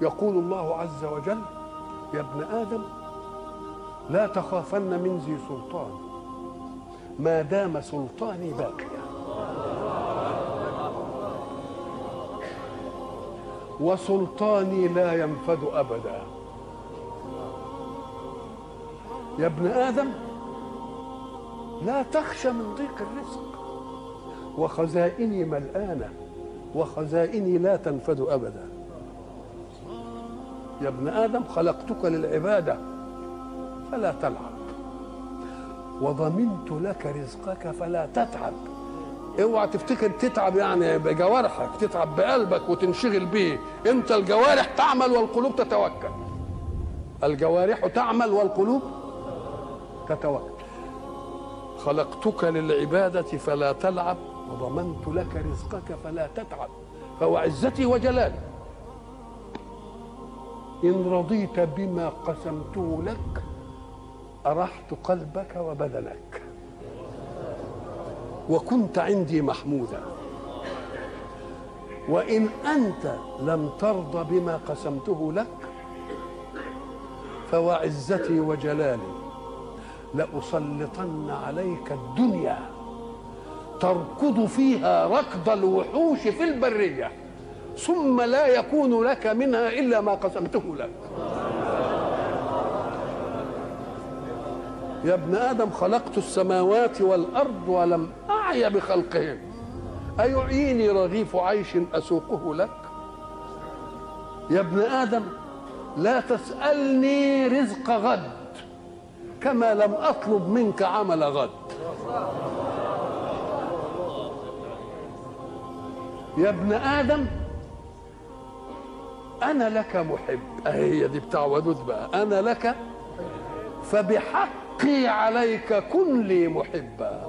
يقول الله عز وجل: يا ابن آدم لا تخافن من ذي سلطان ما دام سلطاني باقيا، وسلطاني لا ينفد أبدا. يا ابن آدم لا تخشى من ضيق الرزق، وخزائني ملآنة وخزائني لا تنفد أبدا. يا ابن آدم خلقتك للعبادة فلا تلعب، وضمنت لك رزقك فلا تتعب. اوعى تفتكر تتعب يعني بجوارحك، تتعب بقلبك وتنشغل به. انت الجوارح تعمل والقلوب تتوكل. الجوارح تعمل والقلوب تتوكل. خلقتك للعبادة فلا تلعب، وضمنت لك رزقك فلا تتعب. فهو عزتي وجلالي إن رضيت بما قسمته لك أرحت قلبك وبدنك، وكنت عندي محمودا. وإن أنت لم ترضى بما قسمته لك فوعزتي وجلالي لأسلطن عليك الدنيا تركض فيها ركض الوحوش في البرية، ثم لا يكون لك منها إلا ما قسمته لك. يا ابن آدم خلقت السماوات والأرض ولم أعي بخلقهم، أيعيني رغيف عيش أسوقه لك؟ يا ابن آدم لا تسألني رزق غد كما لم أطلب منك عمل غد. يا ابن آدم أنا لك محب، هي دي بتاع ودود بقى، أنا لك فبحقي عليك كن لي محبا.